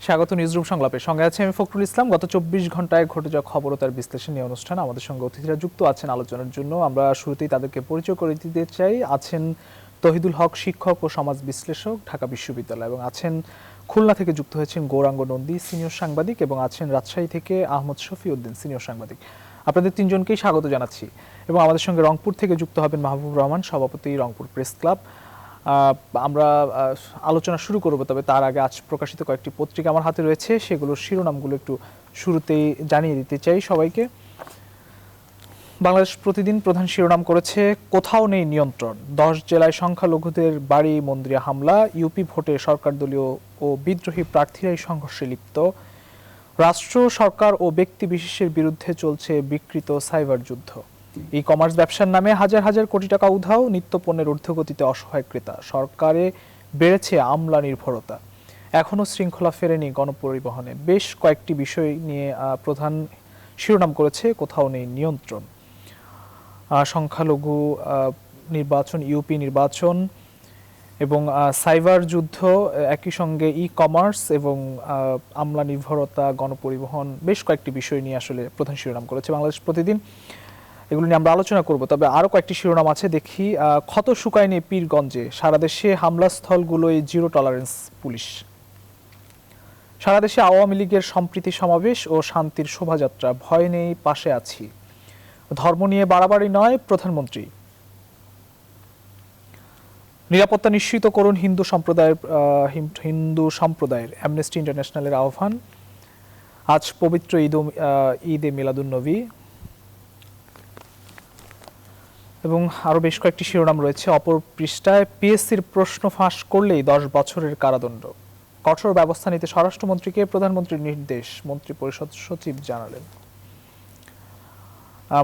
স্বাগত নিউজরুম সংলাপে। সঙ্গে আছে আমি ফখরুল ইসলাম। গত ২৪ ঘন্টায় ঘটে যাওয়া খবর ও তার বিশ্লেষণ নিয়ে অনুষ্ঠান। আমাদের সঙ্গে অতিথিরা যুক্ত আছেন আলোচনার জন্য। আমরা শুরুতেই তাদেরকে পরিচয় করে দিতে চাই। আছেন তহিদুল হক, শিক্ষক ও সমাজ বিশ্লেষক, ঢাকা বিশ্ববিদ্যালয়, এবং আছেন খুলনা থেকে যুক্ত হয়েছেন গৌরাঙ্গ নন্দী, সিনিয়র সাংবাদিক, এবং আছেন রাজশাহী থেকে আহমদ শফিউদ্দিন, সিনিয়র সাংবাদিক। আপনাদের তিনজনকেই স্বাগত জানাচ্ছি। এবং আমাদের সঙ্গে রংপুর থেকে যুক্ত হবেন মাহবুব রহমান, সভাপতি রংপুর প্রেস ক্লাব। আমরা আলোচনা শুরু করব, তবে তার আগে আজ প্রকাশিত কয়েকটি পত্রিকা আমার হাতে রয়েছে, সেগুলোর শিরোনামগুলো একটু শুরুতেই জানিয়ে দিতে চাই সবাইকে। বাংলাদেশ প্রতিদিন প্রধান শিরোনাম করেছে কোথাও নেই নিয়ন্ত্রণ, 10 জেলায় সংখ্যালঘুদের বাড়ি মন্দিরে হামলা, ইউপি ভোটে সরকার দলীয় ও বিদ্রোহী প্রার্থীরাই সংঘর্ষে লিপ্ত, রাষ্ট্র সরকার ও ব্যক্তি বিশেষের বিরুদ্ধে চলছে বিকৃত সাইবার যুদ্ধ, ই কমার্স ব্যবসার নামে হাজার হাজার কোটি টাকা উধাও, নিত্যপণ্যের ঊর্ধ্বগতিতে অসহায় ক্রেতা, সরকারে বেড়েছে আমলা নির্ভরতা, এখনও শৃঙ্খলা ফেরেনি গণপরিবহনে। বেশ কয়েকটি বিষয় নিয়ে প্রধান শিরোনাম করেছে কোথাও নেই নিয়ন্ত্রণ। সংখ্যালঘু নির্বাচন, ইউপি নির্বাচন এবং সাইবার যুদ্ধ, একই সঙ্গে ই কমার্স এবং আমলা নির্ভরতা, গণপরিবহন, বেশ কয়েকটি বিষয় নিয়ে আসলে প্রধান শিরোনাম করেছে বাংলাদেশ প্রতিদিন। এগুলো নিয়ে আমরা আলোচনা করব, তবে আরও কয়েকটি শিরোনাম আছে দেখি। ক্ষত শুকায়নি পীরগঞ্জে, সারা দেশে হামলাস্থলগুলোয় জিরো টলারেন্স পুলিশ। সারা দেশে আওয়ামী লীগের সম্প্রীতি সমাবেশ ও শান্তির শোভাযাত্রা, ভয় নেই পাশে আছি। ধর্ম নিয়ে বাড়াবাড়ি নয় প্রধানমন্ত্রী। নিরাপত্তা নিশ্চিত করুন হিন্দু সম্প্রদায়ের, অ্যামনেস্টি ইন্টারন্যাশনালের আহ্বান। আজ পবিত্র ঈদে মিলাদুন্নবী, এবং আরও বেশ কয়েকটি শিরোনাম রয়েছে অপর পৃষ্ঠায়। পিএসসির প্রশ্ন ফাঁস করলেই 10 বছরের কারাদণ্ড, কঠোর ব্যবস্থা নিতে স্বরাষ্ট্রমন্ত্রীকে প্রধানমন্ত্রীর নির্দেশ, মন্ত্রিপরিষদ সচিব জানালেন।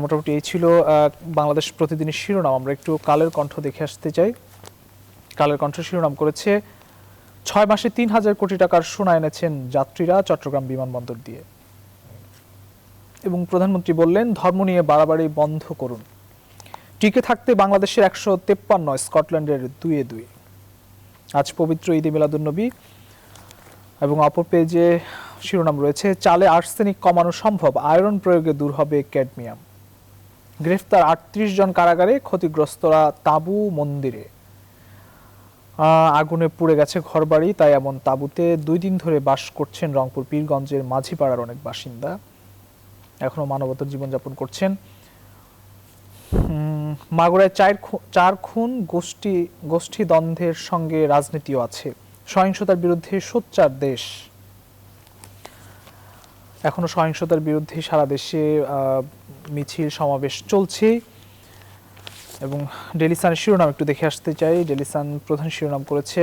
মোটামুটি এই ছিল বাংলাদেশ প্রতিদিনের শিরোনাম। আমরা একটু কালের কণ্ঠ দেখে আসতে চাই। কালের কণ্ঠ শিরোনাম করেছে 6 মাসে 3,000 কোটি টাকার সোনা এনেছেন যাত্রীরা চট্টগ্রাম বিমানবন্দর দিয়ে, এবং প্রধানমন্ত্রী বললেন ধর্ম নিয়ে বাড়াবাড়ি বন্ধ করুন। টিকে থাকতে বাংলাদেশের 153, স্কটল্যান্ডের 2-2। আজ পবিত্র ঈদে মিলাদুন্নবী, এবং অপর পেজে শিরোনাম রয়েছে চালে আর্সেনিক কমানো সম্ভব, আয়রন প্রয়োগে দূর হবে ক্যাডমিয়াম। গ্রেফতার 38 জন কারাগারে, ক্ষতিগ্রস্তরা তাঁবু মন্দিরে। আগুনে পুড়ে গেছে ঘরবাড়ি, তাই এমন তাঁবুতে 2 দিন ধরে বাস করছেন রংপুর পীরগঞ্জের মাঝিপাড়ার অনেক বাসিন্দা, এখনো মানবতার জীবনযাপন করছেন। মাগুরায় 4 খুন, গোষ্ঠী দ্বন্দ্বের সঙ্গে রাজনীতিও আছে, সহিংসতার বিরুদ্ধে সোচ্চার দেশ। এখনো সহিংসতার বিরুদ্ধে সারা দেশে মিছিল সমাবেশ চলছে। এবং ডেইলি সানের শিরোনাম একটু দেখে আসতে চাই। ডেইলি সান প্রধান শিরোনাম করেছে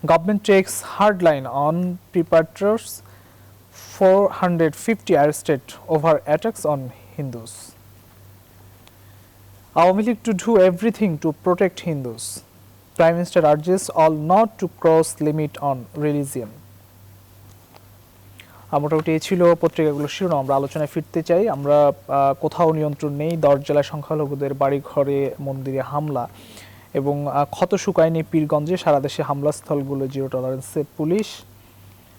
government takes hard line on perpetrators, 450 arrested over attacks on Hindus. Awami League to do everything to protect Hindus. Prime Minister urges all not to cross limit on religion. মোটামুটি এই ছিল পত্রিকাগুলোর শিরোনাম। আমরা আলোচনায় ফিরতে চাই। আমরা কোথাও নিয়ন্ত্রণ নেই, 10 জেলায় সংখ্যালঘুদের বাড়ি ঘরে মন্দিরে হামলা, এবং ক্ষত শুকায়নি পীরগঞ্জে, সারা দেশে হামলাস্থলগুলো জিরো টলারেন্সে পুলিশ,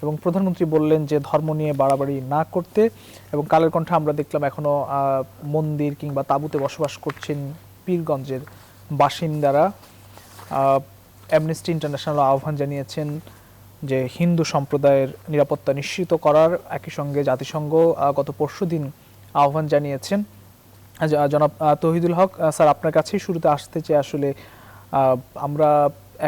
এবং প্রধানমন্ত্রী বললেন যে ধর্ম নিয়ে বাড়াবাড়ি না করতে। এবং কালের কণ্ঠে আমরা দেখলাম এখনো মন্দির কিংবা তাঁবুতে বসবাস করছেন পীরগঞ্জের বাসিন্দারা। অ্যামনেস্টি ইন্টারন্যাশনাল আহ্বান জানিয়েছেন যে হিন্দু সম্প্রদায়ের নিরাপত্তা নিশ্চিত করার, একই সঙ্গে জাতিসংঘ গত পরশুদিন আহ্বান জানিয়েছেন। জনাব তহিদুল হক স্যার, আপনার কাছেই শুরুতে আসতে চাই। আসলে আমরা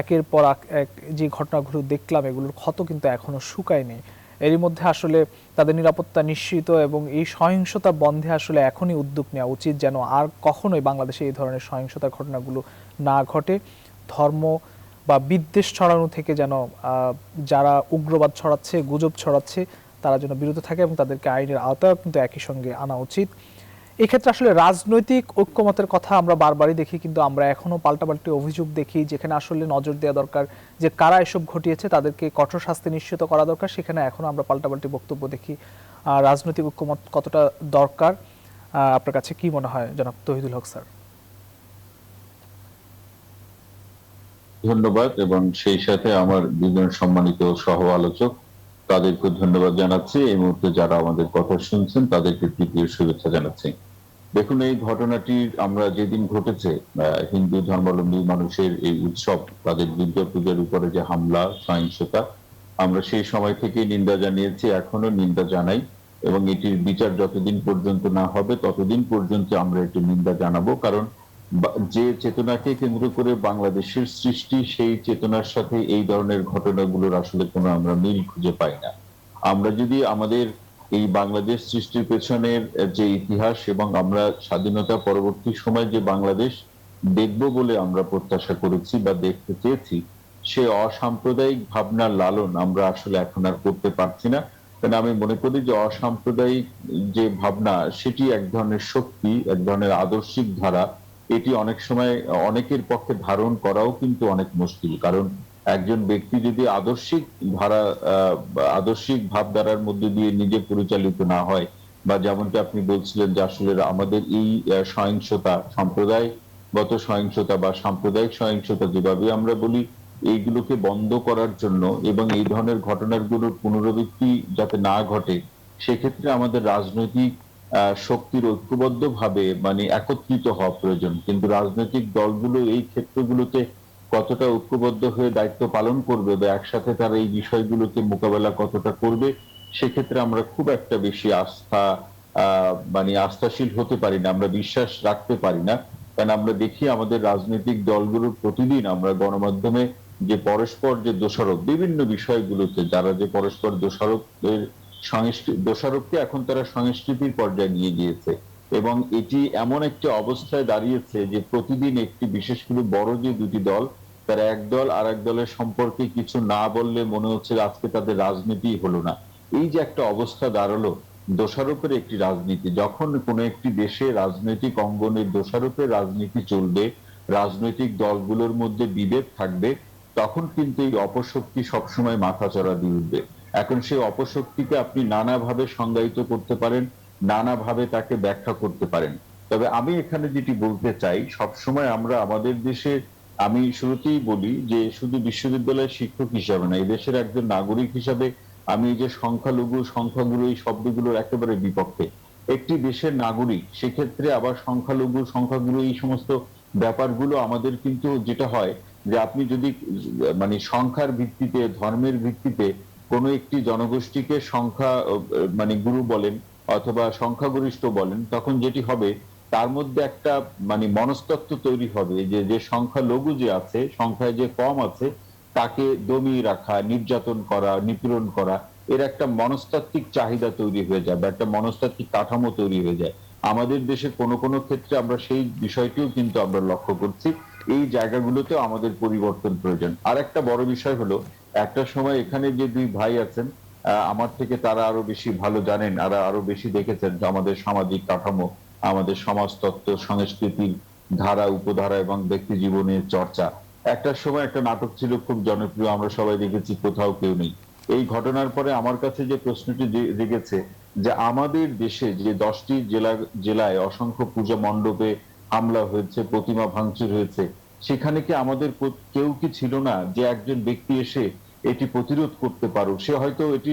একের পর এক যে ঘটনাগুলো দেখলাম, এগুলোর ক্ষত কিন্তু এখনো শুকায়নি। এরই মধ্যে আসলে তাদের নিরাপত্তা নিশ্চিত এবং এই সহিংসতা বন্ধে আসলে এখনই উদ্যোগ নেওয়া উচিত, যেন আর কখনোই বাংলাদেশে এই ধরনের সহিংসতার ঘটনাগুলো না ঘটে। ধর্ম বা বিদ্বেষ ছড়ানো থেকে যেন যারা উগ্রবাদ ছড়াচ্ছে, গুজব ছড়াচ্ছে, তারা যেন বিরত থাকে, এবং তাদেরকে আইনের আওতায় কিন্তু একই সঙ্গে আনা উচিত। এক্ষেত্রে আসলে রাজনৈতিক ঐক্যমতের কথা আমরা বারবারই দেখি, কিন্তু আমরা এখনো পাল্টাপাল্টি অভিযোগ দেখি, যেখানে আসলে নজর দেওয়া দরকার যে কারা এসব ঘটিয়েছে, তাদেরকে কঠোর শাস্তি নিশ্চিত করা দরকার, সেখানে এখনো আমরা পাল্টাপাল্টি বক্তব্য দেখি। রাজনৈতিক ঐক্যমত কতটা দরকার, আপনার কাছে কি মনে হয় জনাব তহিদুল হক স্যার? ধন্যবাদ, এবং সেই সাথে আমার দুজন সম্মানিত সহ আলোচক তাদেরকে ধন্যবাদ জানাচ্ছি। এই মুহূর্তে যারা আমাদের কথা শুনছেন তাদেরকে তৃতীয় শুভেচ্ছা জানাচ্ছি। দেখুন, এই ঘটনাটি আমরা যেদিন ঘটেছে, হিন্দু ধর্মাবলম্বী মানুষের এই উৎসব, তাদের দুর্গাপূজার উপরে যে হামলা, সহিংসতা, আমরা সেই সময় থেকে নিন্দা জানিয়েছি, এখনো নিন্দা জানাই, এবং এটির বিচার যতদিন পর্যন্ত না হবে ততদিন পর্যন্ত আমরা এটি নিন্দা জানাবো। কারণ যে চেতনাকে কেন্দ্র করে বাংলাদেশের সৃষ্টি, সেই চেতনার সাথে এই ধরনের ঘটনাগুলোর আসলে কোনো আমরা মিল খুঁজে পাই না। আমরা যদি আমাদের এই বাংলাদেশ সৃষ্টির পেছনের যে ইতিহাস এবং আমরা স্বাধীনতা পরবর্তী সময় যে বাংলাদেশ দেখব বলে আমরা প্রত্যাশা করেছি বা দেখতে চেয়েছি, সে অসাম্প্রদায়িক ভাবনার লালন আমরা আসলে এখন আর করতে পারছি না। কারণ আমি মনে করি যে অসাম্প্রদায়িক যে ভাবনা, সেটি এক ধরনের শক্তি, এক ধরনের আদর্শিক ধারা। এটি অনেক সময় অনেকের পক্ষে ধারণ করাও কিন্তু অনেক মুশকিল। কারণ একজন ব্যক্তি যদি আদর্শিক ধারা, আদর্শিক ভাবধারার মধ্যে দিয়ে নিজে পরিচালিত না হয়, বা যেমনটি আপনি বলছিলেন যে আসলে আমাদের এই সহিংসতা, সম্প্রদায়গত সহিংসতা বা সাম্প্রদায়িক সহিংসতা যেভাবে আমরা বলি, এইগুলোকে বন্ধ করার জন্য এবং এই ধরনের ঘটনাগুলোর পুনরাবৃত্তি যাতে না ঘটে, সেক্ষেত্রে আমাদের রাজনৈতিক শক্তির ঐক্যবদ্ধ ভাবে মানে একত্রিত হওয়া প্রয়োজন। কিন্তু রাজনৈতিক দলগুলো এই ক্ষেত্রগুলোতে কতটা ঐক্যবদ্ধ হয়ে দায়িত্ব পালন করবে বা একসাথে তারা এই বিষয়গুলোকে মোকাবেলা কতটা করবে, সেক্ষেত্রে আমরা খুব একটা বেশি মানে আস্থাশীল হতে পারি না, আমরা বিশ্বাস রাখতে পারি না। কারণ আমরা দেখি আমাদের রাজনৈতিক দলগুলোর প্রতিদিন আমরা গণমাধ্যমে যে পরস্পর যে দোষারোপ বিভিন্ন বিষয়গুলোতে, যারা যে পরস্পর দোষারোপের দোষারোপকে এখন তারা সংস্কৃতির পর্যায়ে নিয়ে গিয়েছে, এবং এটি এমন একটি অবস্থায় দাঁড়িয়েছে যে প্রতিদিন একটি, বিশেষ করে বড় যে দুটি দল, তারা এক দল আর এক দলের সম্পর্কে কিছু না বললে মনে হচ্ছে আজকে তাদের রাজনীতি হলো না। এই যে একটা অবস্থা দাঁড়ালো, দোষারোপের একটি রাজনীতি, যখন কোন একটি দেশে রাজনৈতিক অঙ্গনের দোষারোপের রাজনীতি চলবে, রাজনৈতিক দলগুলোর মধ্যে বিভেদ থাকবে, তখন কিন্তু এই অপশক্তি সবসময় মাথাচাড়া দিয়ে উঠবে। এখন সেই অপশক্তিকে আপনি নানাভাবে সংজ্ঞায়িত করতে পারেন, নানাভাবে তাকে ব্যাখ্যা করতে পারেন। তবে আমি এখানে যেটি বলতে চাই, সবসময় আমরা আমাদের দেশে, আমি শুরুতেই বলি যে শুধু বিশ্ববিদ্যালয়ের শিক্ষক হিসাবে না, এই দেশের একজন নাগরিক হিসাবে আমি এই যে সংখ্যালঘু সংখ্যাগুরু এই শব্দগুলোর একেবারে বিপক্ষে। একটি দেশের নাগরিক, সেক্ষেত্রে আবার সংখ্যালঘু সংখ্যাগুরু এই সমস্ত ব্যাপারগুলো আমাদের কিন্তু যেটা হয় যে আপনি যদি মানে সংখ্যার ভিত্তিতে, ধর্মের ভিত্তিতে কোনো একটি জনগোষ্ঠীকে সংখ্যা মানে গুরু বলেন অথবা সংখ্যাগরিষ্ঠ বলেন, তখন যেটি হবে তার মধ্যে একটা মানে মনস্তত্ত্ব তৈরি হবে যে যে সংখ্যালঘু যে আছে, সংখ্যায় যে কম আছে, তাকে দমিয়ে রাখা, নির্যাতন করা, নিপীড়ন করা, এর একটা মনস্তাত্ত্বিক চাহিদা তৈরি হয়ে যায় বা একটা মনস্তাত্ত্বিক কাঠামো তৈরি হয়ে যায়। আমাদের দেশে কোনো কোনো ক্ষেত্রে আমরা সেই বিষয়টিও কিন্তু আমরা লক্ষ্য করছি। এই জায়গাগুলোতেও আমাদের পরিবর্তন প্রয়োজন। আর একটা বড় বিষয় হলো, একটা সময় এখানে যে দুই ভাই আছেন, আমার থেকে তারা আরো বেশি ভালো জানেন, আরো বেশি দেখেছেন আমাদের সামাজিক কাঠামো, আমাদের সমাজতত্ত্ব, সংস্কৃতির ধারা উপধারা এবং ব্যক্তি জীবনের চর্চা। একটা সময় একটা নাটক ছিল খুব জনপ্রিয়, আমরা সবাই দেখেছি, কোথাও কেউ নেই। এই ঘটনার পরে আমার কাছে যে প্রশ্নটি জেগেছে যে আমাদের দেশে যে 10টি জেলায় অসংখ্য পূজা মণ্ডপে হামলা হয়েছে, প্রতিমা ভাঙচুর হয়েছে, সেখানে কি আমাদের কেউ কি ছিল না যে একজন ব্যক্তি এসে এটি প্রতিরোধ করতে পারো? সে হয়তো এটি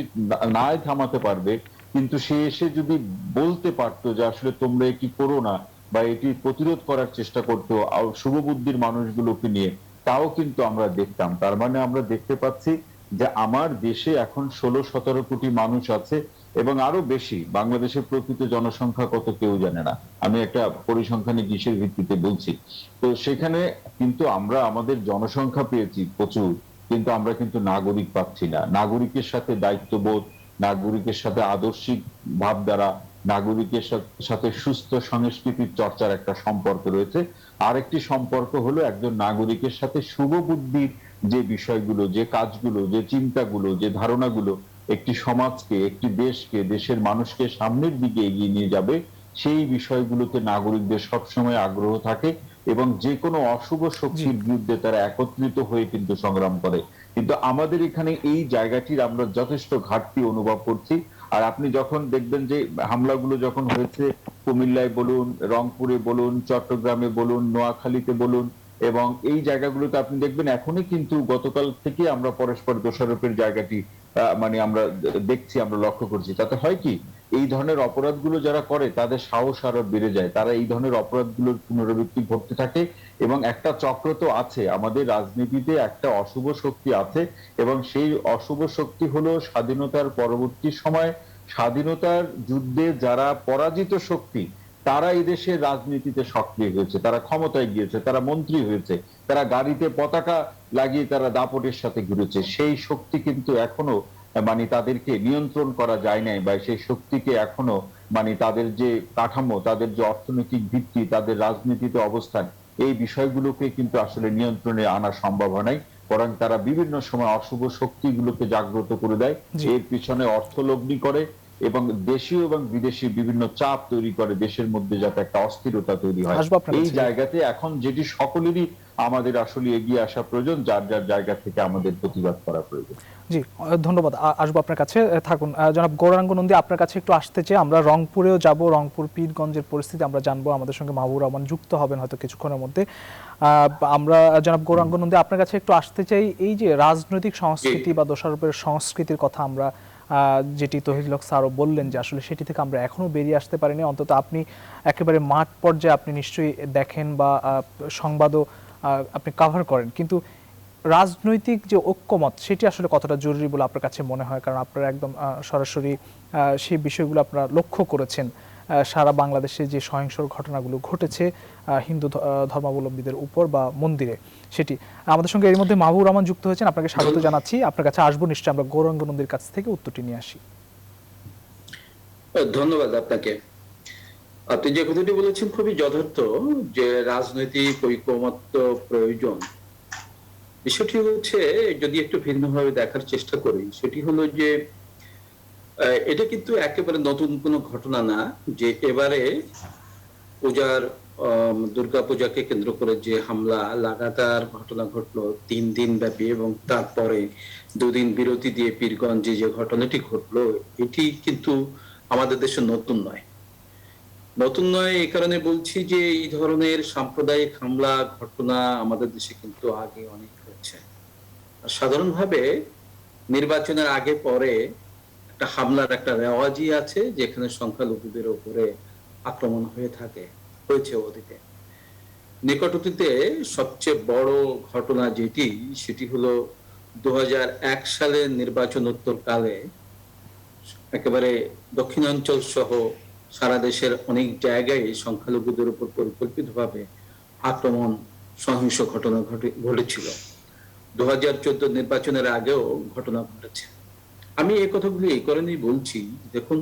নাই থামাতে পারবে, কিন্তু সে এসে যদি বলতে পারতো যে আসলে তোমরা এটি করো না, বা এটি প্রতিরোধ করার চেষ্টা করতো শুভবুদ্ধির মানুষগুলোকে নিয়ে, তাও কিন্তু আমরা দেখতাম। তার মানে আমরা দেখতে পাচ্ছি যে আমার দেশে এখন 16-17 কোটি মানুষ আছে, এবং আরো বেশি। বাংলাদেশের প্রকৃত জনসংখ্যা কত কেউ জানে না, আমি একটা পরিসংখ্যানিক হিসের ভিত্তিতে বলছি। তো সেখানে কিন্তু আমরা আমাদের জনসংখ্যা পেয়েছি প্রচুর, কিন্তু আমরা কিন্তু নাগরিক পাচ্ছি না। নাগরিকের সাথে দায়িত্ববোধ, নাগরিকের সাথে আদর্শিক ভাবধারা, নাগরিকের সাথে সুস্থ সংস্কৃতির চর্চার একটা সম্পর্ক রয়েছে। আরেকটি সম্পর্ক হলো একজন নাগরিকের সাথে শুভ বুদ্ধির যে বিষয়গুলো, যে কাজগুলো, যে চিন্তাগুলো, যে ধারণাগুলো একটি সমাজকে, একটি দেশকে, দেশের মানুষকে সামনের দিকে এগিয়ে নিয়ে যাবে, সেই বিষয়গুলোতে নাগরিকদের সবসময় আগ্রহ থাকে, এবং যে কোনো অশুভ শক্তির বিরুদ্ধে তারা একত্রিত হয়ে কিন্তু সংগ্রাম করে। কিন্তু আমাদের এখানে এই জায়গাটির আমরা যথেষ্ট ঘাটতি অনুভব করছি। আর আপনি যখন দেখবেন যে হামলাগুলো যখন হয়েছে, কুমিল্লায় বলুন, রংপুরে বলুন, চট্টগ্রামে বলুন, নোয়াখালীতে বলুন, এবং এই জায়গাগুলোতে আপনি দেখবেন এখনই কিন্তু গতকাল থেকে আমরা পরস্পর দোষারোপের জায়গাটি মানে আমরা দেখছি, আমরা লক্ষ্য করছি, তাতে হয় কি এই ধরনের অপরাধগুলো যারা করে তাদের সাহস আরো বেড়ে যায়, তারা এই ধরনের অপরাধগুলোর পুনরাবৃত্তি ঘটতে থাকে। এবং একটা চক্র তো আছে, আমাদের রাজনীতিতে একটা অশুভ শক্তি আছে, এবং সেই অশুভ শক্তি হলো স্বাধীনতার পরবর্তী সময় স্বাধীনতার যুদ্ধে যারা পরাজিত শক্তি, তারা এই দেশের রাজনীতিতে সক্রিয় হয়েছে, তারা ক্ষমতায় গিয়েছে, তারা মন্ত্রী হয়েছে, তারা গাড়িতে পতাকা লাগিয়ে তারা দাপটের সাথে ঘুরেছে। সেই শক্তি কিন্তু এখনো মানে তাদেরকে নিয়ন্ত্রণ করা যায় নাই, বা সেই শক্তিকে এখনো মানে তাদের যে কাঠামো, তাদের যে অর্থনৈতিক ভিত্তি, তাদের রাজনীতিতে অবস্থান, এই বিষয়গুলোকে কিন্তু আসলে নিয়ন্ত্রণে আনা সম্ভব হয় নাই। বরং তারা বিভিন্ন সময় অশুভ শক্তিগুলোকে জাগ্রত করে দেয়, এর পিছনে অর্থলগ্নি করে এবং দেশীয় এবং বিদেশি বিভিন্ন চাপ তৈরি করে দেশের মধ্যে, যাতে একটা অস্থিরতা তৈরি হয়। আসবো আপনার এই কাছে। জায়গাতে এখন যেটি সকলেরই আমাদের আসলে এগিয়ে আসা প্রয়োজন, যার যার জায়গা থেকে আমাদের প্রতিবাদ করা প্রয়োজন। জি, ধন্যবাদ। আসবো আপনার কাছে, থাকুন। জনাব গৌরাঙ্গ নন্দী, আপনার কাছে একটু আসতে চাই। আমরা রংপুরেও যাব, রংপুর পীরগঞ্জের পরিস্থিতি আমরা জানবো। আমাদের সঙ্গে মাহবুবুর রহমান যুক্ত হবেন হয়তো কিছুক্ষণের মধ্যে। আমরা জনাব গৌরাঙ্গ নন্দী, আপনার কাছে একটু আসতে চাই। এই যে রাজনৈতিক সংস্কৃতি বা দোষারোপের সংস্কৃতির কথা আমরা যেটি তৌহিদুল হক স্যারও বললেন যে আসলে সেটি থেকে আমরা এখনো বেরিয়ে আসতে পারিনি, অন্তত আপনি একেবারে মাঠ পর্যায়ে আপনি নিশ্চয়ই দেখেন বা সংবাদও আপনি কাভার করেন, কিন্তু রাজনৈতিক যে ঐক্যমত সেটি আসলে কতটা জরুরি বলে আপনার কাছে মনে হয়? কারণ আপনারা একদম সরাসরি সেই বিষয়গুলো আপনারা লক্ষ্য করেছেন। সারা বাংলাদেশে যে সহিংস ঘটনাগুলো ঘটেছে হিন্দু ধর্মাবলম্বীদের উপর বা মন্দিরে, সেটি। আমাদের সঙ্গে এর মধ্যে মাহবুবুর রহমান যুক্ত হয়েছেন, আপনাকে স্বাগত জানাচ্ছি। আপনার কাছে আসবো, নিশ্চয়ই আমরা গৌরাঙ্গ নন্দীর কাছ থেকে উত্তরটি নিয়ে আসি। ধন্যবাদ আপনাকে। আপনি যে কথাটি বলেছেন খুবই যথার্থ, যে রাজনৈতিক ঐকমত্য প্রয়োজন। বিষয়টি হচ্ছে, যদি একটু ভিন্নভাবে দেখার চেষ্টা করি, সেটি হলো যে এটা কিন্তু একেবারে নতুন কোনো ঘটনা না যে এবারে পূজার দুর্গা পূজাকে কেন্দ্র করে যে হামলা লাগাতার ঘটনা ঘটলো 3 দিন ব্যাপী, এবং তারপরে 2 দিন বিরতি দিয়ে পীরগঞ্জে যে ঘটনাটি ঘটলো, এটি কিন্তু আমাদের দেশে নতুন নয়। নতুন নয় এই কারণে বলছি যে এই ধরনের সাম্প্রদায়িক হামলা ঘটনা আমাদের দেশে কিন্তু আগে অনেক হচ্ছে। সাধারণভাবে নির্বাচনের আগে পরে একটা হামলার একটা রেওয়াজই আছে, যেখানে সংখ্যালঘুদের উপরে আক্রমণ হয়ে থাকে, হয়েছে অতীতে। নিকট অতীতে সবচেয়ে বড় ঘটনা যেটি, সেটি হলো 2001 সালের নির্বাচনোত্তর কালে একেবারে দক্ষিণাঞ্চল সহ সারা দেশের অনেক জায়গায় সংখ্যালঘুদের উপর পরিকল্পিতভাবে আক্রমণ, সহিংস ঘটনা ঘটেছিল। 2014 নির্বাচনের আগেও ঘটনা ঘটেছে। আমি এই কথাগুলি এই কারণেই বলছি, দেখুন,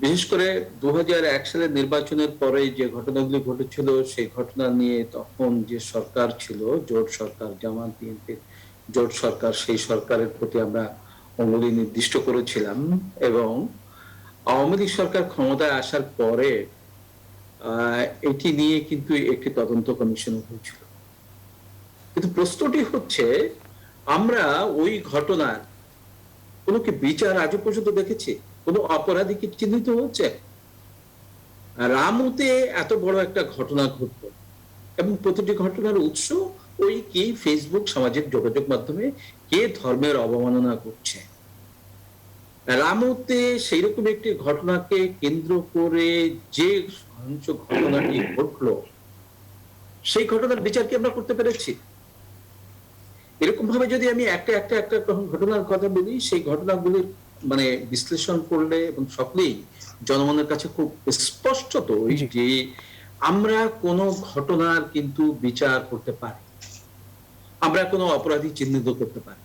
বিশেষ করে 2001 সালের নির্বাচনের পরে যে ঘটনাগুলি ঘটেছিল, সেই ঘটনা নিয়ে তখন যে সরকার ছিল, জোট সরকার, জামাত বিএনপির জোট সরকার, সেই সরকারের প্রতি আমরা অঙ্গুলি নির্দিষ্ট করেছিলাম। এবং আওয়ামী লীগ সরকার ক্ষমতায় আসার পরে এটি নিয়ে কিন্তু একটি তদন্ত কমিশন হয়েছিল। কিন্তু প্রশ্নটি হচ্ছে, আমরা ওই ঘটনার কোনো কি বিচার আজও পর্যন্ত দেখেছি? কোনো অপরাধী কি চিহ্নিত হচ্ছে? রামুতে এত বড় একটা ঘটনা ঘটলো, এবং প্রতিটি ঘটনার উৎস ওই কি ফেসবুক, সামাজিক যোগাযোগ মাধ্যমে কে ধর্মের অবমাননা করছে। রামুতে সেই রকম একটি ঘটনাকে কেন্দ্র করে যে সহিংস ঘটনাটি ঘটলো, সেই ঘটনার বিচার কি আমরা করতে পেরেছি? এরকম ভাবে যদি আমি একটা একটা একটা ঘটনার কথা বলি, সেই ঘটনাগুলির মানে বিশ্লেষণ করলে এবং সকলেই জনগণের কাছে খুব স্পষ্টত যে আমরা কোনো ঘটনার কিন্তু বিচার করতে পারি, আমরা কোনো অপরাধী চিহ্নিত করতে পারি।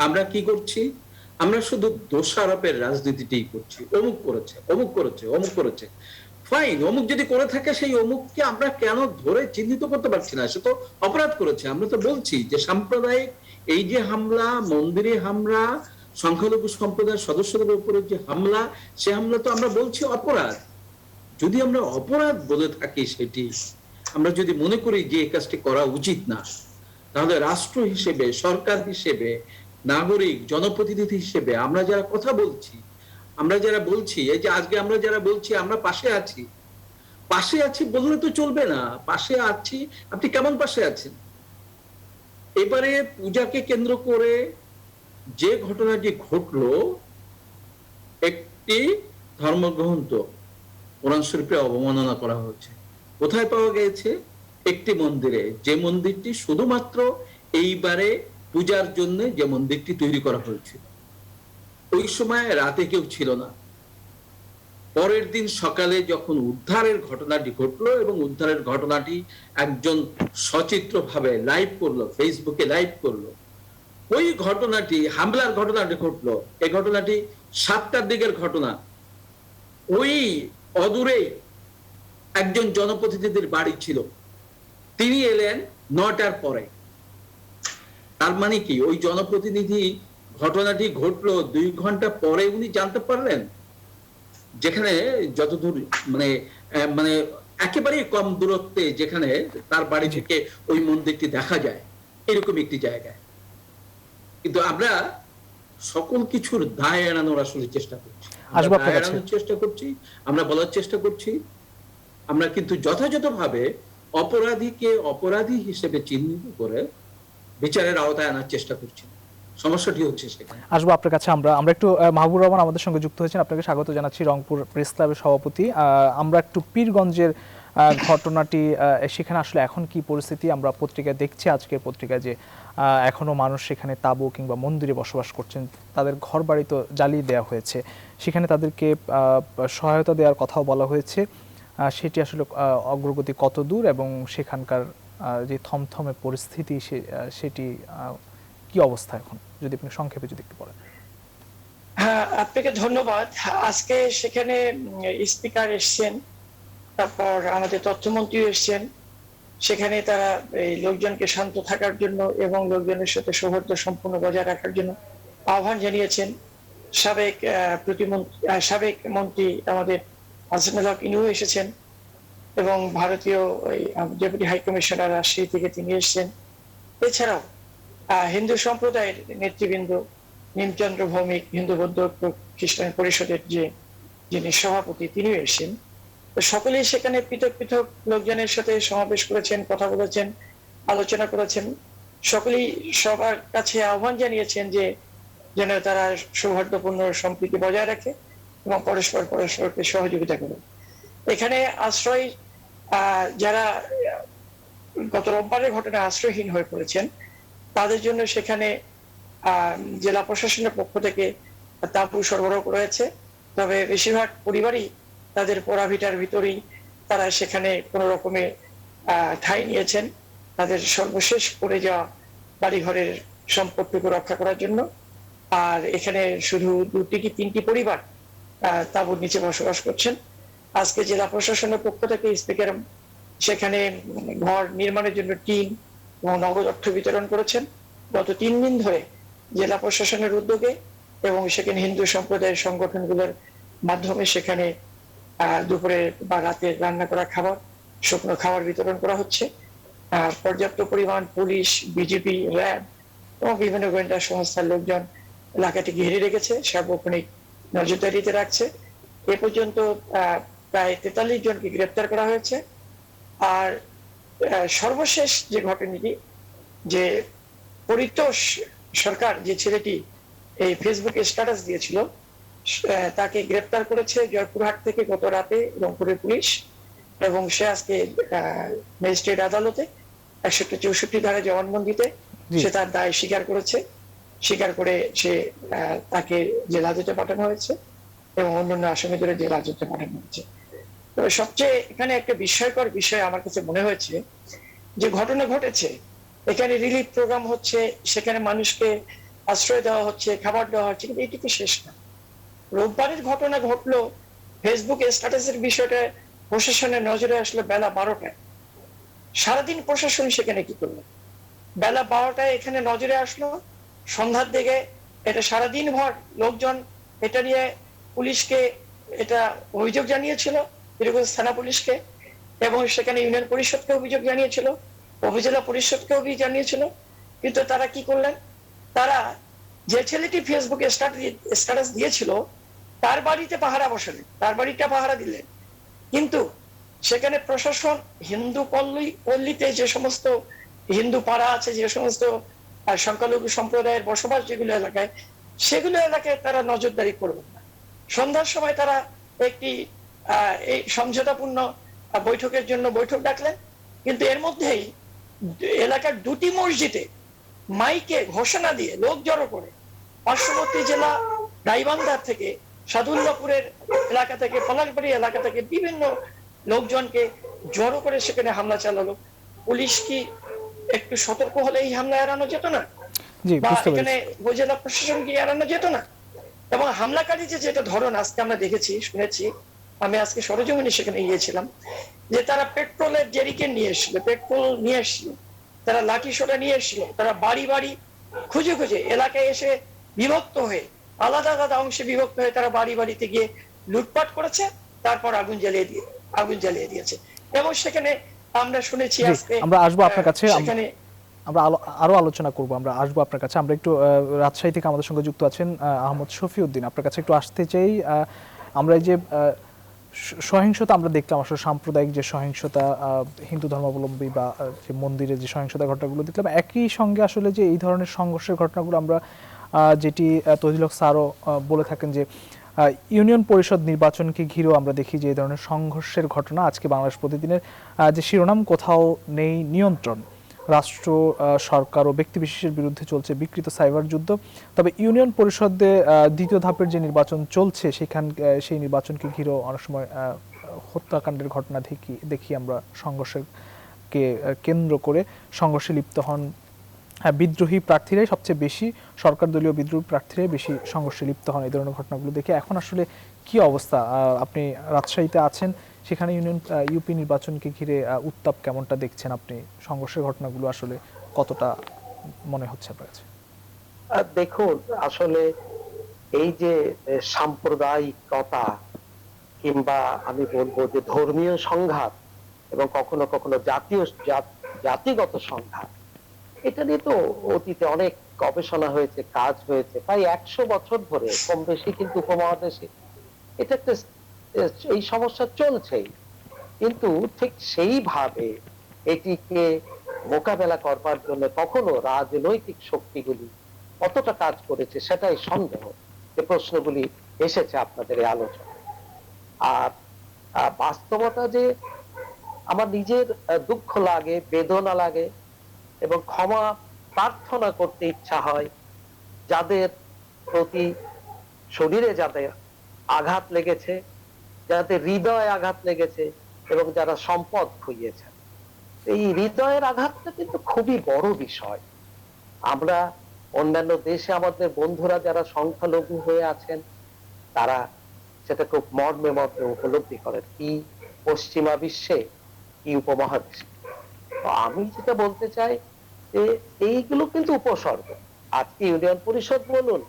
আমরা কি করছি? আমরা শুধু দোষারোপের রাজনীতিটাই করছি। অমুক করেছে, অমুক করেছে, অমুক করেছে। ফাইন, অমুক যদি করে থাকে, সেই অমুককে আমরা কেন ধরে চিহ্নিত করতে পারছি না? সে তো অপরাধ করেছে। আমরা তো বলছি যে সাম্প্রদায়িক এই যে হামলা, মন্দিরে হামলা, সংখ্যালঘু সম্প্রদায়ের সদস্যদের উপরে যে হামলা, সে হামলা তো আমরা বলছি অপরাধ। যদি আমরা অপরাধ বলে থাকি, সেটি আমরা যদি মনে করি যে এই কাজটি করা উচিত না, তাহলে রাষ্ট্র হিসেবে, সরকার হিসেবে, নাগরিক, জনপ্রতিনিধি হিসেবে আমরা যারা কথা বলছি, আমরা যারা বলছি, এই যে আজকে আমরা যারা বলছি আমরা পাশে আছি, পাশে আছি বললে তো চলবে না। পাশে আছি, আপনি কেমন পাশে আছেন? এবারে পূজাকে কেন্দ্র করে যে ঘটনাটি ঘটলো একটি ধর্মগ্রন্থ কোরআন শরীফে অবমাননা করা হচ্ছে। কোথায় পাওয়া গেছে? একটি মন্দিরে, যে মন্দিরটি শুধুমাত্র এইবারে পূজার জন্য যে মন্দিরটি তৈরি করা হয়েছিল। ওই সময় রাতে কেউ ছিল না। পরের দিন সকালে যখন উদ্ধারের ঘটনাটি ঘটলো এবং উদ্ধারের ঘটনাটি একজন সচিত্রভাবে লাইভ করলো, ফেসবুকে লাইভ করলো, ওই ঘটনাটি, হামলার ঘটনাটি ঘটলো, এই ঘটনাটি 7টার দিকের ঘটনা। ওই অদূরে একজন জনপ্রতিনিধির বাড়ি ছিল, তিনি এলেন 9টার পরে। তার মানে কি, ওই জনপ্রতিনিধি ঘটনাটি ঘটলো 2 ঘন্টা পরে উনি জানতে পারলেন, যেখানে যতদূর মানে মানে একেবারেই কম দূরত্বে, যেখানে তার বাড়ি থেকে ওই মন্দিরটি দেখা যায়, এরকম একটি জায়গায়। কিন্তু আমরা সকল কিছুর দায় এড়ানোর আসলে চেষ্টা করছি, আমরা বলার চেষ্টা করছি, আমরা কিন্তু যথাযথভাবে অপরাধীকে অপরাধী হিসেবে চিহ্নিত করে বিচারের আওতায় আনার চেষ্টা করছি। সমস্যাটি হচ্ছে সেখানে। আসবো আপনার কাছে। আমরা একটু মাহবুবুর রহমান আমাদের সঙ্গে যুক্ত হয়েছেন, আপনাকে স্বাগত জানাচ্ছি, রংপুর প্রেস ক্লাবের সভাপতি। আমরা একটু পীরগঞ্জের ঘটনাটি, সেখানে আসলে এখন কি পরিস্থিতি? আমরা পত্রিকায় দেখছি, আজকের পত্রিকায়, যে এখনো মানুষ সেখানে তাঁবু কিংবা মন্দিরে বসবাস করছেন, তাদের ঘর বাড়ি তো জ্বালিয়ে দেওয়া হয়েছে, সেখানে তাদেরকে সহায়তা দেওয়ার কথাও বলা হয়েছে। সেটি আসলে অগ্রগতি কত দূর এবং সেখানকার যে থমথমে পরিস্থিতি সেটি কি অবস্থা এখন, যদি আপনি সংক্ষেপে যদি একটু বলেন। হ্যাঁ, আপনাকে ধন্যবাদ। আজকে সেখানে স্পিকার এসছেন, তারপর আমাদের তথ্যমন্ত্রী এসছেন। সেখানে তারা এই লোকজনকে শান্ত থাকার জন্য এবং লোকজনের সাথে সৌহার্দ্য সম্পূর্ণ বজায় রাখার জন্য আহ্বান জানিয়েছেন। সাবেক মন্ত্রী আমাদের হাসানুল হক ইনু এসেছেন এবং ভারতীয় ডেপুটি হাই কমিশনার রাজশাহী থেকে তিনি এসেছেন। এছাড়াও হিন্দু সম্প্রদায়ের নেতৃবৃন্দ, নিমচন্দ্র ভৌমিক হিন্দু বৌদ্ধ খ্রিস্টান পরিষদের যিনি সভাপতি, তিনিও এসেছেন। তো সকলেই সেখানে পৃথক পৃথক লোকজনের সাথে সমাবেশ করেছেন, কথা বলেছেন, আলোচনা করেছেন। সকলেই সবার কাছে আহ্বান জানিয়েছেন যে যেন তারা সৌহার্দ্যপূর্ণ সম্প্রীতি বজায় রাখে এবং পরস্পরকে সহযোগিতা করে। এখানে আশ্রয়, যারা গত রোববারের ঘটনায় আশ্রয়হীন হয়ে পড়েছেন, তাদের জন্য সেখানে জেলা প্রশাসনের পক্ষ থেকে তাঁবু সরবরাহ করা হয়েছে। তবে বেশিরভাগ পরিবারই তাদের পোড়াভিটার ভিতরেই তারা সেখানে কোনো রকমে ঠাঁই নিয়েছেন, তাদের সর্বশেষ পড়ে যাওয়া বাড়িঘরের সম্পদটুকু রক্ষা করার জন্য। আর এখানে শুধু 2টি কি 3টি পরিবার তাঁবুর নিচে বসবাস করছেন। আজকে জেলা প্রশাসনের পক্ষ থেকে স্পিকার সেখানে ঘর নির্মাণের জন্য টিন এবং নগদ অর্থ বিতরণ করেছেন। গত 3 দিন ধরে জেলা প্রশাসনের উদ্যোগে এবং সেখানে হিন্দু সম্প্রদায়ের সংগঠনগুলোর মাধ্যমে সেখানে দুপুরে বা রাতে রান্না করা খাবার, শুকনো খাবার বিতরণ করা হচ্ছে। পর্যাপ্ত পরিমাণ পুলিশ, বিজেপি, র্যাব এবং বিভিন্ন গোয়েন্দা সংস্থার লোকজন এলাকাটি ঘিরে রেখেছে, সার্বক্ষণিক নজরদারিতে রাখছে। এ পর্যন্ত প্রায় 43 জনকে গ্রেপ্তার করা হয়েছে। আর সর্বশেষ যে ঘটনাটি, যে পরিতোষ সরকার, যে ছেলেটি এই ফেসবুকে স্ট্যাটাস দিয়েছিল, তাকে গ্রেপ্তার করেছে জয়পুরহাট থেকে গত রাতে রংপুরের পুলিশ, এবং সে আজকে ম্যাজিস্ট্রেট আদালতে 164 ধারা জবানবন্দিতে সে তার দায় স্বীকার করেছে। স্বীকার করে তাকে জেল হাজতে পাঠানো হয়েছে এবং অন্যান্য আসামিদের জেল হাজতে পাঠানো হয়েছে। তবে সবচেয়ে এখানে একটা বিস্ময়কর বিষয় আমার কাছে মনে হয়েছে, যে ঘটনা ঘটেছে, এখানে রিলিফ প্রোগ্রাম হচ্ছে, সেখানে মানুষকে আশ্রয় দেওয়া হচ্ছে, খাবার দেওয়া হচ্ছে, কিন্তু এটি তো শেষ না। রোববারের ঘটনা ঘটলো, ফেসবুক স্ট্যাটাসের বিষয়টা প্রশাসনের নজরে আসলো বেলা 12টায়। সারাদিন প্রশাসন সেখানে কি করলো? বেলা 12টায় এখানে নজরে আসলো, সন্ধ্যার দিকে এটা সারাদিন ভর লোকজন এটা নিয়ে পুলিশকে এটা অভিযোগ জানিয়েছিল, বীরগঞ্জ থানা পুলিশকে, এবং সেখানে ইউনিয়ন পরিষদকে অভিযোগ জানিয়েছিল, উপজেলা পরিষদকে অভিযোগ জানিয়েছিল। কিন্তু তারা কি করলেন? তারা যে ছেলেটি ফেসবুকে স্ট্যাটাস দিয়েছিল তার বাড়িতে পাহারা বসালেন, তার বাড়িটা পাহারা দিলেন। কিন্তু সেখানে প্রশাসন হিন্দু পল্লীতে যে সমস্ত হিন্দু পাড়া আছে, যে সমস্ত সংখ্যালঘু সম্প্রদায়ের বসবাস যেগুলো এলাকায়, সেগুলো এলাকায় তারা নজরদারি করবেন না। সন্ধ্যার সময় তারা একটি এই সমঝোতাপূর্ণ বৈঠকের জন্য বৈঠক ডাকলেন, কিন্তু এর মধ্যেই এলাকার দুটি মসজিদে মাইকে ঘোষণা দিয়ে লোক জড়ো করে পার্শ্ববর্তী জেলা গাইবান্ধার থেকে, সাদুল্লাপুরের এলাকা থেকে, পলাশবাড়ি এলাকা থেকে বিভিন্ন লোকজনকে জড়ো করে সেখানে হামলা চালালো। পুলিশ কি একটু সতর্ক হলে এই হামলা এড়ানো যেত না? জি, বা বুঝতে এখানে পেরেছি। উপজেলা প্রশাসন কি এড়ানো যেত না? এবং হামলাকারী যেটা ধরন আজকে আমরা দেখেছি, শুনেছি, আমি আজকে সরেজমিনে সেখানে গিয়েছিলাম, যে তারা পেট্রোলের জেরিকেন নিয়ে এসেছিল, পেট্রোল নিয়ে এসেছিল, তারা লাঠি সোটা নিয়ে এসেছিল, তারা বাড়ি বাড়ি খুঁজে খুঁজে এলাকায় এসে বিভক্ত হয়ে, আলাদা আলাদা অংশে বিভক্ত হয়ে তারা বাড়ি বাড়িতে গিয়ে লুটপাট করেছে, তারপর আগুন জ্বালিয়ে দিয়েছে। এবং সেখানে আমরা শুনেছি জি, আজকে আমরা আসবো আপনার কাছে। সেখানে আমরা আরো আলোচনা করব, আমরা আসবো আপনার কাছে। আমরা একটু রাজশাহী থেকে আমাদের সঙ্গে যুক্ত আছেন আহমদ শফিউদ্দিন, আপনার কাছে একটু আসতে চাই। আমরা এই যে সহিংসতা আমরা দেখলাম, আসলে সাম্প্রদায়িক যে সহিংসতা, হিন্দু ধর্মাবলম্বী বা যে মন্দিরে যে সহিংসতা ঘটনাগুলো দেখলাম, একই সঙ্গে আসলে যে এই ধরনের সংঘর্ষের ঘটনাগুলো আমরা যেটি তহিদুল হক স্যারও বলে থাকেন যে ইউনিয়ন পরিষদ নির্বাচনকে ঘিরেও আমরা দেখি যে এই ধরনের সংঘর্ষের ঘটনা। আজকে বাংলাদেশ প্রতিদিনের যে শিরোনাম, কোথাও নেই নিয়ন্ত্রণ, রাষ্ট্র, সরকার ও ব্যক্তিবিশেষের বিরুদ্ধে চলছে বিকৃত সাইবার যুদ্ধ। তবে ইউনিয়ন পরিষদে দ্বিতীয় ধাপের যে নির্বাচন চলছে, সেই নির্বাচনকে ঘিরেও অনেক সময় হত্যাকাণ্ডের ঘটনা দেখি আমরা, সংঘর্ষকে কেন্দ্র করে সংঘর্ষে লিপ্ত হন বিদ্রোহী প্রার্থীরাই সবচেয়ে বেশি, সরকার দলীয় বিদ্রোহী প্রার্থীরাই বেশি সংঘর্ষে লিপ্ত হন। এই ধরনের ঘটনাগুলো দেখে এখন আসলে কি অবস্থা? আপনি রাজশাহীতে আছেন, সেখানে ইউপি নির্বাচনকে ঘিরে উত্তাপ কেমনটা দেখছেন আপনি? সংঘর্ষের ঘটনাগুলো আসলে কতটা মনে হচ্ছে আপনার কাছে? দেখুন, আসলে এই যে সাম্প্রদায়িকতা কিংবা আমি বলবো যে ধর্মীয় সংঘাত এবং কখনো কখনো জাতিগত সংঘাত, এটা নিয়ে তো অতীতে অনেক গবেষণা হয়েছে, কাজ হয়েছে, প্রায় 100 বছর ধরে কম বেশি কিন্তু উপমহাদেশে এটা একটা এই সমস্যা চলছেই। কিন্তু ঠিক সেইভাবে এটিকে মোকাবেলা করবার জন্য কখনো রাজনৈতিক শক্তিগুলি কতটা কাজ করেছে সেটাই সন্দেহ। যে প্রশ্নগুলি এসেছে আপনাদের এই আলোচনা, আর বাস্তবতা যে আমার নিজের দুঃখ লাগে, বেদনা লাগে এবং ক্ষমা প্রার্থনা করতে ইচ্ছা হয় যাদের প্রতি শরীরে যাদের আঘাত লেগেছে, যাদের হৃদয়ে আঘাত লেগেছে এবং যারা সম্পদ খুইয়েছে। এই হৃদয়ের আঘাতটা কিন্তু খুবই বড় বিষয়। আমরা অন্যান্য দেশে আমাদের বন্ধুরা যারা সংখ্যালঘু হয়ে আছেন, তারা সেটা খুব মর্মে মর্মে উপলব্ধি করেন, কি পশ্চিমা বিশ্বে, কি উপমহাদেশে। তো আমি যেটা বলতে চাই যে এইগুলো কিন্তু উপসর্গ। আজকে ইউনিয়ন পরিষদ বলুন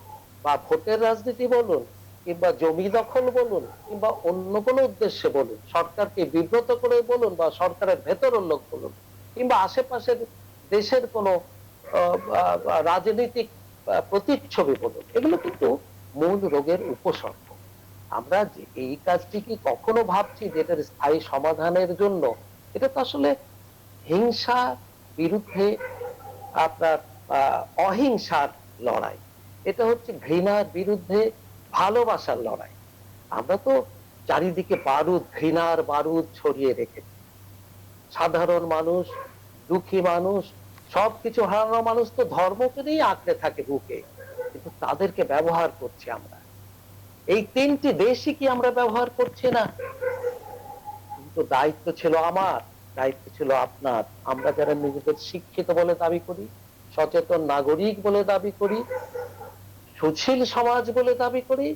বা ভোটের রাজনীতি বলুন কিংবা জমি দখল বলুন কিংবা অন্য কোনো উদ্দেশ্যে বলুন, সরকারকে বিব্রত করে বলুন বা সরকারের ভেতরের লোক বলুন কিংবা আশেপাশের দেশের কোনো রাজনৈতিক প্রতিচ্ছবি বলুন, এগুলো কিন্তু মূল রোগের উপসর্গ। আমরা যে এই কাজটি কি কখনো ভাবছি যে এটার স্থায়ী সমাধানের জন্য? এটা তো আসলে হিংসা বিরুদ্ধে আপনার অহিংসার লড়াই, এটা হচ্ছে ঘৃণার বিরুদ্ধে ভালোবাসার লড়াই। আমরা তো চারিদিকে বারুদ, ঘৃণার বারুদ ছড়িয়ে রেখেছি। সাধারণ মানুষ, দুঃখী মানুষ, সবকিছু হারানো মানুষ তো ধর্মকে নিয়ে আঁকড়ে থাকে বুকে, কিন্তু তাদেরকে ব্যবহার করছি আমরা। এই 3টি দেশই কি আমরা ব্যবহার করছি না? কিন্তু দায়িত্ব ছিল আমার, দায়িত্ব ছিল আপনার। আমরা যারা নিজেদের শিক্ষিত বলে দাবি করি, সচেতন নাগরিক বলে দাবি করি, সুশীল সমাজ বলে দাবি করি,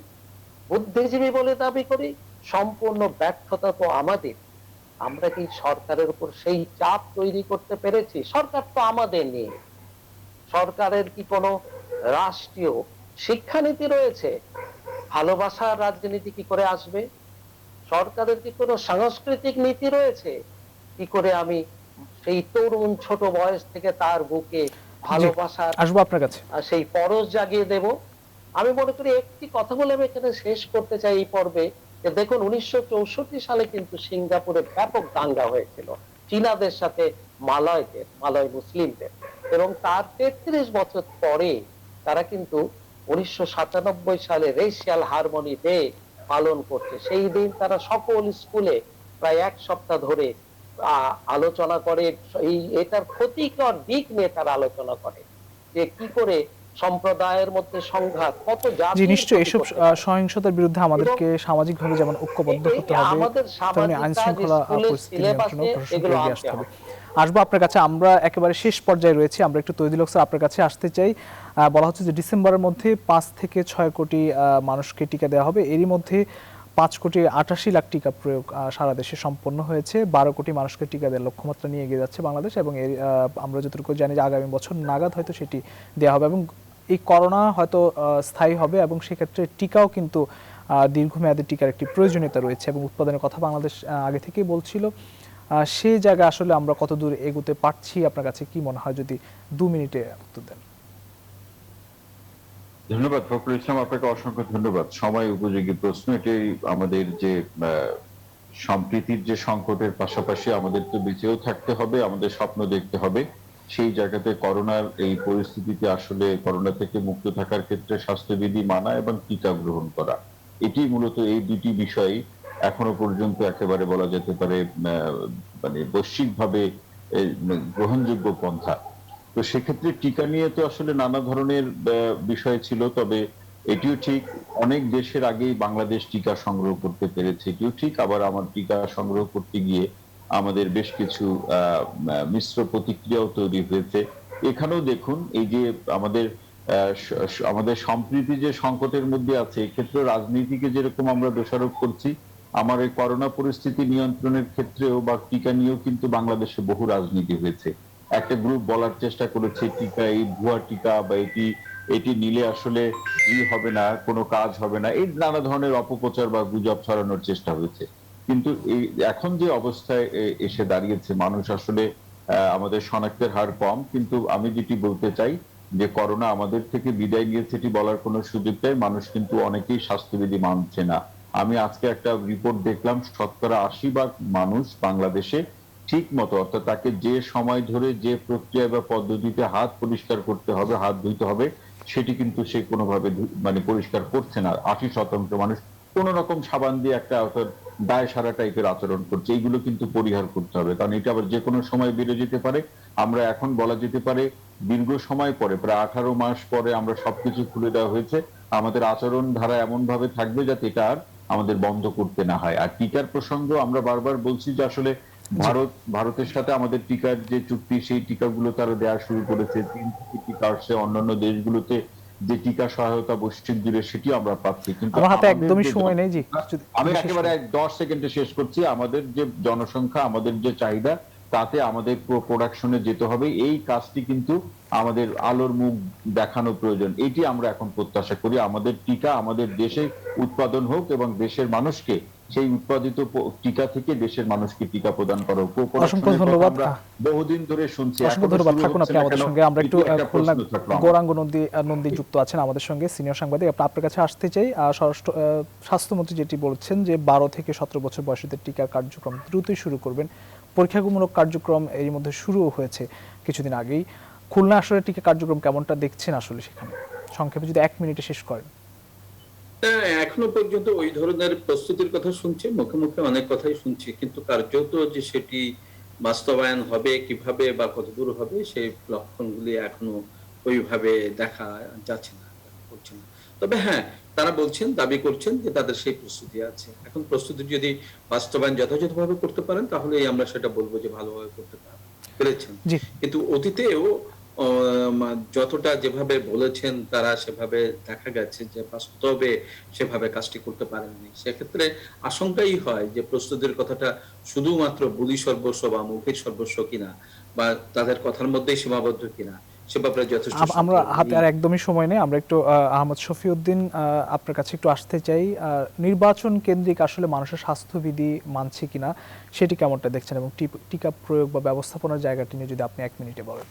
বুদ্ধিজীবী বলে দাবি করি, সম্পূর্ণ ব্যর্থতা তো আমাদের। আমরা কি সরকারের উপর সেই চাপ তৈরি করতে পেরেছি? সরকার তো আমাদের নিয়ে। সরকারের কি কোনো রাষ্ট্রীয় শিক্ষানীতি রয়েছে? ভালোবাসার রাজনীতি কি করে আসবে? সরকারের কি কোনো সাংস্কৃতিক নীতি রয়েছে? কি করে আমি সেই তরুণ ছোট বয়স থেকে তার বুকে ভালোবাসার আসবো আপনার কাছে। সেই পরশ জাগিয়ে দেব? আমি মনে করি একটি কথা বলে আমি এখানে শেষ করতে চাই এই পর্বে, যে দেখুন 1964 সালে কিন্তু সিঙ্গাপুরে ব্যাপক দাঙ্গা হয়েছিল চীনাদের সাথে মালয় মুসলিমদের। এবং তার 33 বছর পরে তারা কিন্তু 1997 সালে রেশিয়াল হারমোনি ডে পালন করছে। সেই দিন তারা সকল স্কুলে প্রায় এক সপ্তাহ ধরে আলোচনা করে, এটার ক্ষতিকর দিক নিয়ে তারা আলোচনা করে যে কি করে সম্প্রদায়ের মধ্যে সংঘাত, কত জি জাতির নিশ্চয়ই ক্ষতি এসব করতে পারে। সহিংসতার বিরুদ্ধে আমাদেরকে সামাজিকভাবে যেমন ঐক্যবদ্ধ হতে হবে, আমাদের তেমনি সামাজিক আইন কাজ, শৃঙ্খলা স্কুলের পরিস্থিতি নিয়ন্ত্রণেও সিলেবাসে প্রশাসনকে এগুলো এগিয়ে আনতে আসতে হবে। হবে। আসবো আপনার কাছে, আমরা একেবারে শেষ পর্যায়ে রয়েছি, আমরা একটু তৈরি লোকসা আপনার কাছে আসতে চাই। বলা হচ্ছে যে ডিসেম্বরের মধ্যে 5 থেকে 6 কোটি মানুষকে টিকা দেওয়া হবে। এরই মধ্যে 5,88,00,000 টিকা প্রয়োগ সারা দেশে সম্পন্ন হয়েছে। 12 কোটি মানুষকে টিকা দেওয়ার লক্ষ্যমাত্রা নিয়ে এগিয়ে যাচ্ছে বাংলাদেশ, এবং এর আমরা যতটুকু জানি যে আগামী বছর নাগাদ হয়তো সেটি দেওয়া হবে, এবং এই করোনা হয়তো স্থায়ী হবে, এবং সেক্ষেত্রে টিকাও কিন্তু দীর্ঘমেয়াদী টিকার একটি প্রয়োজনীয়তা রয়েছে, এবং উৎপাদনের কথা বাংলাদেশ আগে থেকেই বলছিল। সেই জায়গায় আসলে আমরা কতদূর এগোতে পারছি, আপনার কাছে কি মনে হয়, যদি 2 মিনিটে উত্তর দেন। ধন্যবাদ ফখরুল ইসলাম, আপনাকে অসংখ্য ধন্যবাদ। সময় উপযোগী প্রশ্ন। এটাই আমাদের যে সম্প্রীতির যে সংকটের পাশাপাশি আমাদের তো বেঁচেও থাকতে হবে, আমাদের স্বপ্ন দেখতে হবে। সেই জায়গাতে করোনার এই পরিস্থিতিতে আসলে করোনা থেকে মুক্ত থাকার ক্ষেত্রে স্বাস্থ্যবিধি মানা এবং টিকা গ্রহণ করা, এটি মূলত এই দুটি বিষয় এখনো পর্যন্ত একেবারে বলা যেতে পারে মানে বৈশ্বিকভাবে গ্রহণযোগ্য পন্থা। তো সেক্ষেত্রে টিকা নিয়ে তো আসলে নানা ধরনের বিষয় ছিল, তবে এটিও ঠিক অনেক দেশের আগেই বাংলাদেশ টিকা সংগ্রহ করতে পেরেছে, এটিও ঠিক। আবার আমার টিকা সংগ্রহ করতে গিয়ে আমাদের বেশ কিছু মিশ্র প্রতিক্রিয়াও তৈরি হয়েছে। এখানেও দেখুন, এই যে আমাদের আমাদের সম্প্রীতি যে সংকটের মধ্যে আছে, এক্ষেত্রে রাজনীতিকে যেরকম আমরা দোষারোপ করছি, আমার এই করোনা পরিস্থিতি নিয়ন্ত্রণের ক্ষেত্রেও বা টিকা নিয়েও কিন্তু বাংলাদেশে বহু রাজনীতি হয়েছে। একটা গ্রুপ বলার চেষ্টা করেছে টিকা এই ভুয়া টিকা, বা এটি নিলে আসলে হবে না, কোনো কাজ হবে না, এই নানা ধরনের অপপ্রচার বা গুজব ছড়ানোর চেষ্টা হয়েছে। কিন্তু এই এখন যে অবস্থায় এসে দাঁড়িয়েছে, মানুষ আসলে আমাদের শনাক্তের হার কম, কিন্তু আমি যেটি বলতে চাই যে করোনা আমাদের থেকে বিদায় নিয়েছে এটি বলার কোনো সুযোগ নেই। মানুষ কিন্তু অনেকেই স্বাস্থ্যবিধি মানছে না। আমি আজকে একটা রিপোর্ট দেখলাম, 80% মানুষ বাংলাদেশে ঠিক মতো, অর্থাৎ তাকে যে সময় ধরে যে প্রক্রিয়া বা পদ্ধতিতে হাত পরিষ্কার করতে হবে, হাত ধুইতে হবে, সেটি কিন্তু সে কোনোভাবে মানে পরিষ্কার করছে না। 80% মানুষ কোন রকম সাবান দিয়ে একটা অর্থাৎ দায় সারা টাইপের আচরণ করছে। এইগুলো কিন্তু পরিহার করতে হবে, কারণ এটা আবার যে কোনো সময় বেড়ে যেতে পারে। আমরা এখন বলা যেতে পারে দীর্ঘ সময় পরে, প্রায় 18 মাস পরে আমরা সবকিছু খুলে দেওয়া হয়েছে, আমাদের আচরণ ধারা এমন ভাবে থাকবে যাতে এটা আর আমাদের বন্ধ করতে না হয়। আর টিকার প্রসঙ্গ আমরা বারবার বলছি যে আসলে ভারতের সাথে আমাদের টিকার যে চুক্তি, সেই টিকাগুলো তারা দেওয়া শুরু করেছে। 3 কোটি টিকা আসছে, অন্যান্য দেশগুলোতে যে টিকা সহায়তা বৈশ্বিক জুড়ে সেটিও আমরা পাচ্ছি। কিন্তু আমার হাতে একদমই সময় নেই। জি, আমি একেবারে 10 সেকেন্ডে শেষ করছি। আমাদের যে জনসংখ্যা, আমাদের যে চাহিদা, তাতে আমাদের প্রোডাকশনে যেতে হবে। এই কাজটি কিন্তু আমাদের আলোর মুখ দেখানো প্রয়োজন। এটি আমরা এখন প্রত্যাশা করি, আমাদের টিকা আমাদের দেশে উৎপাদন হোক এবং দেশের মানুষকে সেই উৎপাদিত টিকা থেকে দেশের মানুষকে টিকা প্রদান করা হোক। অসংখ্য ধন্যবাদ। আমরা বহুদিন ধরে শুনছি। অসংখ্য ধন্যবাদ। থাকুন আপনি আমাদের সঙ্গে। আমরা একটু খুলনা গৌরাঙ্গ নন্দী যুক্ত আছেন আমাদের সঙ্গে, সিনিয়র সাংবাদিক। আপনার কাছে আসতে চাই। স্বাস্থ্যমন্ত্রী যেটি বলছেন যে 12 থেকে 17 বছর বয়সীদের টিকার কার্যক্রম দ্রুতই শুরু করবেন। পরীক্ষামূলক কার্যক্রম এর মধ্যে শুরুও হয়েছে কিছুদিন আগেই। খুলনা আসলে টিকা কার্যক্রম কেমনটা দেখছেন আসলে সেখানে, সংক্ষেপে যদি 1 মিনিটে শেষ করেন। এখনো পর্যন্ত ওই ধরনের প্রস্তুতির কথা শুনছি, মুখে মুখে অনেক কথাই শুনছি, কিন্তু কার্যত যে সেটি বাস্তবায়ন হবে কিভাবে বা কতদূর হবে, সেই লক্ষণগুলি এখনো ওইভাবে দেখা যাচ্ছে না, করছে না। তবে হ্যাঁ, তারা বলছেন, দাবি করছেন যে তাদের সেই প্রস্তুতি আছে। এখন প্রস্তুতি যদি বাস্তবায়ন যথাযথভাবে করতে পারেন, তাহলেই আমরা সেটা বলবো যে ভালোভাবে করতে পেরেছেন। কিন্তু অতীতেও যতটা যেভাবে বলেছেন তারা, সেভাবে দেখা গেছে যে বাস্তবে সেভাবে কাজটি করতে পারেননি। সেক্ষেত্রে আশঙ্কাই হয় যে প্রস্তুতির কথাটা শুধুমাত্র বুলি সর্বস্ব বা মৌখিক সর্বস্ব কিনা, বা তাদের কথার মধ্যেই সীমাবদ্ধ কিনা, সে ব্যাপারে যথেষ্ট। আমরা হাতে আর একদমই সময় নেই। আমরা একটু আহমদ শফিউদ্দিন আপনার কাছে একটু আসতে চাই। নির্বাচন কেন্দ্রিক আসলে মানুষের স্বাস্থ্যবিধি মানছে কিনা সেটি কেমনটা দেখছেন, এবং টিকা প্রয়োগ বা ব্যবস্থাপনার জায়গাটি নিয়ে যদি আপনি 1 মিনিটে বলেন।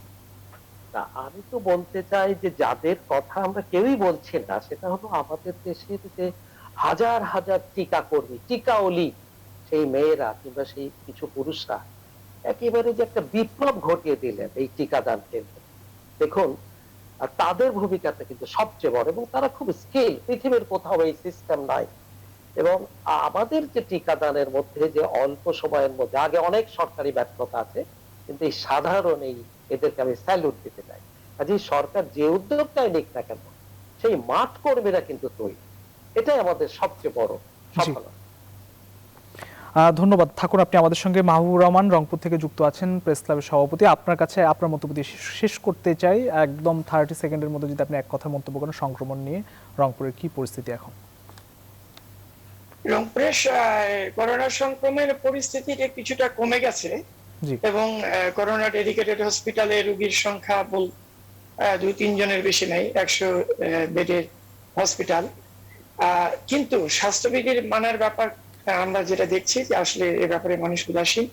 আমি তো বলতে চাই যে যাদের কথা আমরা কেউই বলছি না, সেটা হলো আমাদের দেশের যে হাজার হাজার টিকা কর্মী, টিকা অলি, সেই মেয়েরা কিংবা সেই কিছু পুরুষরা একেবারে যে একটা বিপ্লব ঘটিয়ে দিলেন এই টিকাদান কেন্দ্রে। দেখুন তাদের ভূমিকাটা কিন্তু সবচেয়ে বড়, এবং তারা খুব স্কিল, পৃথিবীর কোথাও এই সিস্টেম নাই। এবং আমাদের যে টিকাদানের মধ্যে যে অল্প সময়ের মধ্যে, আগে অনেক সরকারি ব্যর্থতা আছে, কিন্তু এই সাধারণ এদেরকে আমি স্যালুট দিতে চাই। কাজেই সরকার যে উদ্যোগটাই নিক না কেন, সেই মাঠ কর্মীরা কিন্তু তৈরি, এটাই আমাদের সবচেয়ে বড় সফলতা। ধন্যবাদ। থাকুন আপনি আমাদের সঙ্গে। মাহবুবুর রহমান রংপুর থেকে যুক্ত আছেন, প্রেস ক্লাবের সভাপতি। আপনার কাছে আপনার মন্তব্য দিয়ে শেষ করতে চাই, একদম 30 সেকেন্ডের মধ্যে যদি আপনি এক কথা মন্তব্য করেন সংক্রমণ নিয়ে রংপুরের কি পরিস্থিতি এখন? রংপুরে করোনা সংক্রমণের পরিস্থিতিটা কিছুটা কমে গেছে জি, এবং করোনা ডেডিকেটেড হসপিটালে রোগীর সংখ্যা 2-3 জনের বেশি নাই, 100 বেডের হসপিটাল। কিন্তু স্বাস্থ্যবিধির মানার ব্যাপার আমরা যেটা দেখছি যে আসলে এ ব্যাপারে মানুষ উদাসীন।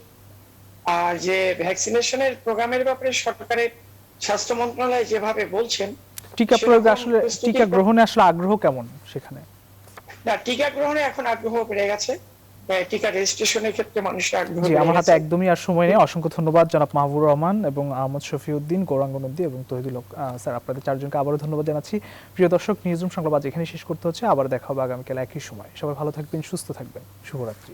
আর যে ভ্যাকসিনেশনের প্রোগ্রামের ব্যাপারে সরকারের স্বাস্থ্য মন্ত্রণালয় যেভাবে বলছেন, টিকা প্রয়োগে আসলে টিকা গ্রহণে আসলে আগ্রহ কেমন সেখানে? না, টিকা গ্রহণে এখন আগ্রহ বেড়ে গেছে, টিকা রেজিস্ট্রেশনের ক্ষেত্রে মানুষের আগ্রহ জি, বেড়ে আমার হাতে গেছে। একদমই আর সময় নেই। অসংখ্য ধন্যবাদ জনাব মাহবুবুর রহমান এবং আহমদ শফিউদ্দিন, গৌরাঙ্গ নদী এবং তহিদুল হক স্যার, আপনাদের চারজনকে আবারও ধন্যবাদ জানাচ্ছি। প্রিয় দর্শক, নিউজরুম সংবাদ এখানেই শেষ করতে হচ্ছে। আবার দেখা হবে আগামীকাল একই সময়। সবাই ভালো থাকবেন, সুস্থ থাকবেন। শুভরাত্রি।